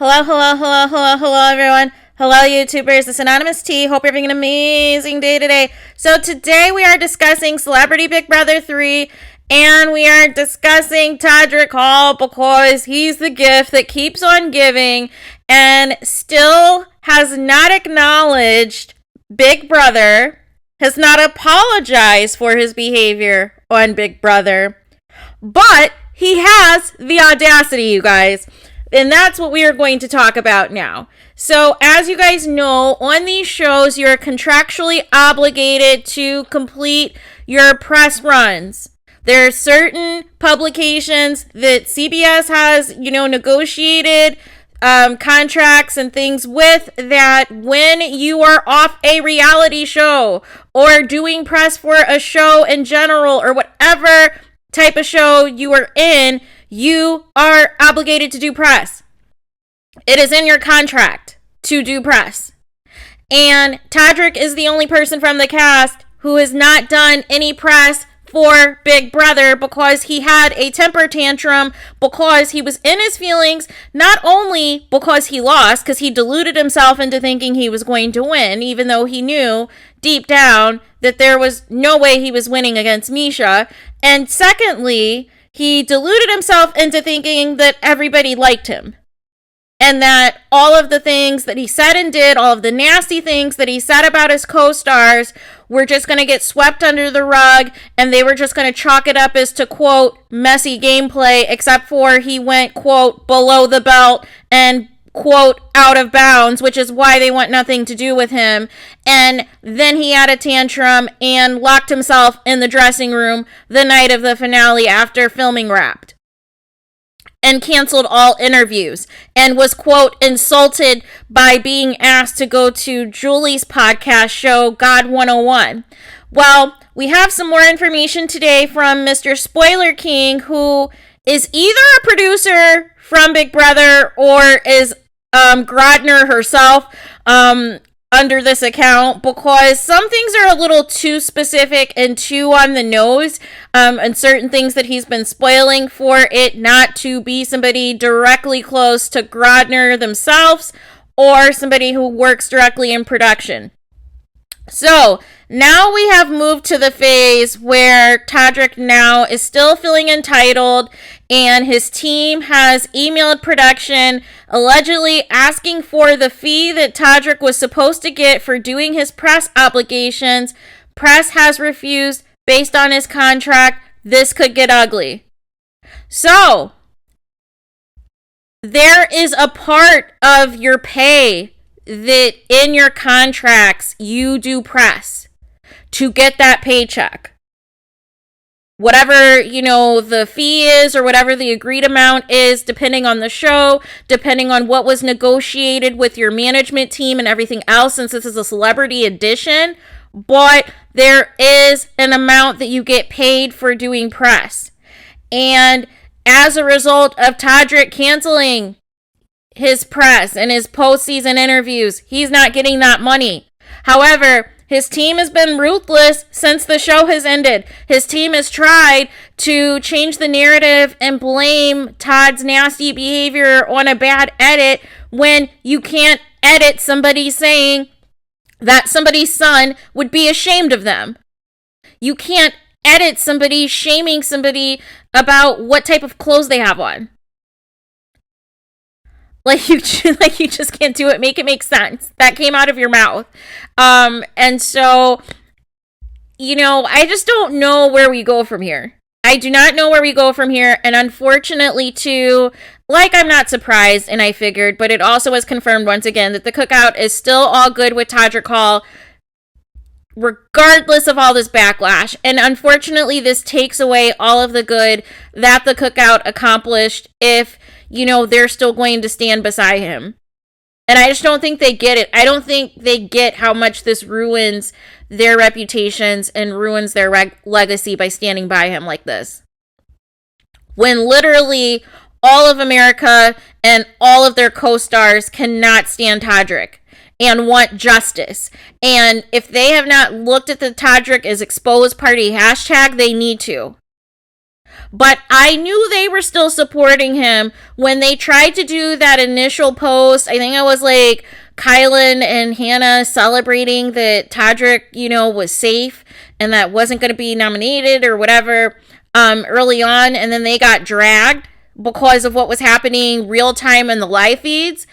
Hello, everyone. Hello, YouTubers. It's Anonymous T. Hope you're having an amazing day today. So today we are discussing Celebrity Big Brother 3, and we are discussing TODRICK HALL because he's the gift that keeps on giving and still has not acknowledged Big Brother, has not apologized for his behavior on Big Brother, but he has the audacity, you guys. And that's what we are going to talk about now. So, as you guys know, on these shows, you're contractually obligated to complete your press runs. There are certain publications that CBS has, negotiated contracts and things with, that when you are off a reality show or doing press for a show in general or whatever type of show you are in, you are obligated to do press. It is in your contract to do press. And TODRICK is the only person from the cast who has not done any press for Big Brother because he had a temper tantrum, because he was in his feelings, not only because he lost, because he deluded himself into thinking he was going to win, even though he knew deep down that there was no way he was winning against Misha. And secondly, he deluded himself into thinking that everybody liked him. And that all of the things that he said and did, all of the nasty things that he said about his co-stars were just going to get swept under the rug, and they were just going to chalk it up as to, quote, messy gameplay, except for he went, quote, below the belt and, quote, out of bounds, which is why they want nothing to do with him. And then he had a tantrum and locked himself in the dressing room the night of the finale after filming wrapped, and canceled all interviews, and was, quote, insulted by being asked to go to Julie's podcast show, God 101. Well, we have some more information today from Mr. Spoiler King, who is either a producer from Big Brother or is Grodner herself under this account, because some things are a little too specific and too on the nose, and certain things that he's been spoiling for it not to be somebody directly close to Grodner themselves or somebody who works directly in production. So now we have moved to the phase where TODRICK now is still feeling entitled, and his team has emailed production allegedly asking for the fee that TODRICK was supposed to get for doing his press obligations. Press has refused based on his contract. This could get ugly. So there is a part of your pay that in your contracts you do press to get that paycheck. Whatever, the fee is, or whatever the agreed amount is, depending on the show, depending on what was negotiated with your management team and everything else, since this is a celebrity edition. But there is an amount that you get paid for doing press. And as a result of TODRICK canceling his press and his postseason interviews, he's not getting that money. However, his team has been ruthless since the show has ended. His team has tried to change the narrative and blame Todd's nasty behavior on a bad edit, when you can't edit somebody saying that somebody's son would be ashamed of them. You can't edit somebody shaming somebody about what type of clothes they have on. Like you just can't do it. Make it make sense. That came out of your mouth. And so, I just don't know where we go from here. I do not know where we go from here. And unfortunately, too, I'm not surprised, and I figured, but it also was confirmed once again that the cookout is still all good with TODRICK HALL, regardless of all this backlash. And unfortunately, this takes away all of the good that the cookout accomplished if they're still going to stand beside him. And I just don't think they get it. I don't think they get how much this ruins their reputations and ruins their legacy by standing by him like this. When literally all of America and all of their co-stars cannot stand TODRICK and want justice. And if they have not looked at the TODRICK as exposed party hashtag, they need to. But I knew they were still supporting him when they tried to do that initial post. I think it was like Kylan and Hannah celebrating that Todrick, was safe and that wasn't going to be nominated or whatever early on. And then they got dragged because of what was happening real time in the live feeds.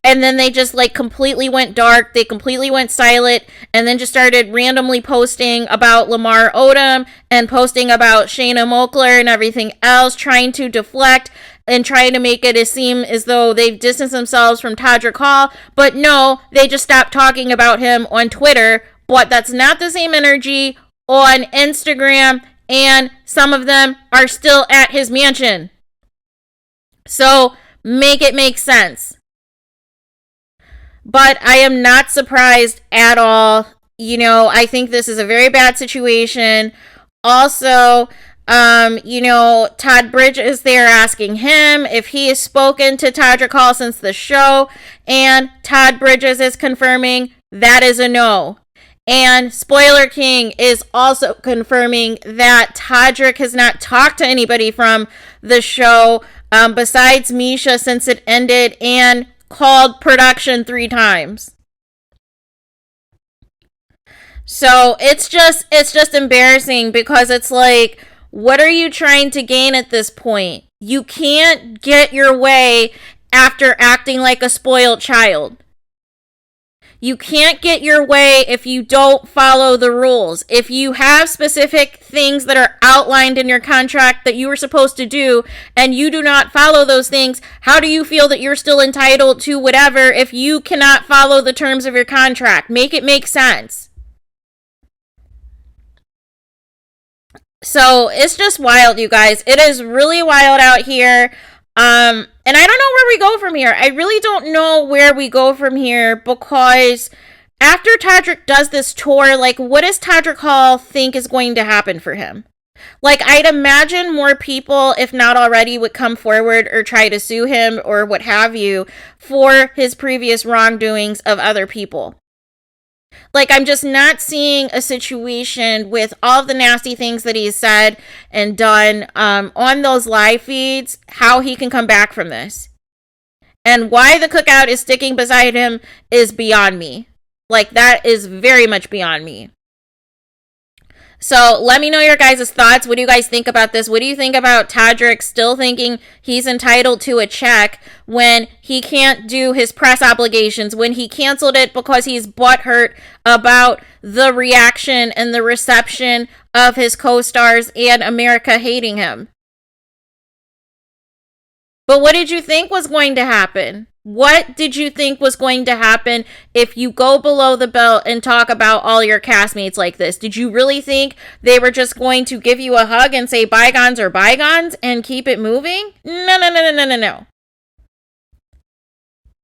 And then they just completely went dark. They completely went silent and then just started randomly posting about Lamar Odom and posting about Shayna Moakler and everything else, trying to deflect and trying to make it seem as though they've distanced themselves from TODRICK HALL. But no, they just stopped talking about him on Twitter. But that's not the same energy on Instagram. And some of them are still at his mansion. So make it make sense. But I am not surprised at all. I think this is a very bad situation. Also, Todd Bridges, they're asking him if he has spoken to TODRICK HALL since the show. And Todd Bridges is confirming that is a no. And Spoiler King is also confirming that Todrick has not talked to anybody from the show besides Misha since it ended, and called production 3 times. So it's just embarrassing, because it's like, what are you trying to gain at this point? You can't get your way after acting like a spoiled child. You can't get your way if you don't follow the rules. If you have specific things that are outlined in your contract that you were supposed to do and you do not follow those things, how do you feel that you're still entitled to whatever if you cannot follow the terms of your contract? Make it make sense. So it's just wild, you guys. It is really wild out here. And I don't know where we go from here. I really don't know where we go from here, because after Todrick does this tour, what does TODRICK HALL think is going to happen for him? I'd imagine more people, if not already, would come forward or try to sue him or what have you for his previous wrongdoings of other people. I'm just not seeing a situation with all of the nasty things that he's said and done on those live feeds, how he can come back from this. And why the cookout is sticking beside him is beyond me. That is very much beyond me. So let me know your guys' thoughts. What do you guys think about this? What do you think about Todrick still thinking he's entitled to a check when he can't do his press obligations, when he canceled it because he's butthurt about the reaction and the reception of his co-stars and America hating him? But what did you think was going to happen? What did you think was going to happen if you go below the belt and talk about all your castmates like this? Did you really think they were just going to give you a hug and say bygones are bygones and keep it moving? No.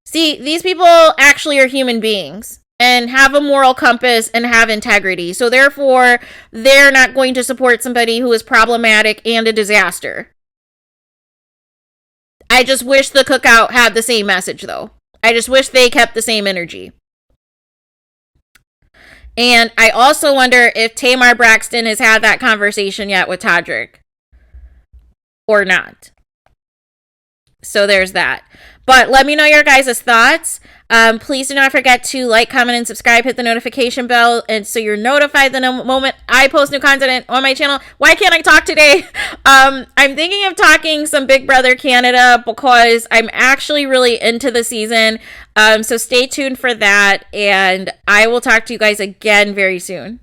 See, these people actually are human beings and have a moral compass and have integrity. So therefore, they're not going to support somebody who is problematic and a disaster. I just wish the cookout had the same message, though. I just wish they kept the same energy. And I also wonder if Tamar Braxton has had that conversation yet with Todrick. Or not. So there's that. But let me know your guys' thoughts. Please do not forget to like, comment, and subscribe. Hit the notification bell, and so you're notified the moment I post new content on my channel. Why can't I talk today? I'm thinking of talking some Big Brother Canada because I'm actually really into the season. So stay tuned for that, and I will talk to you guys again very soon.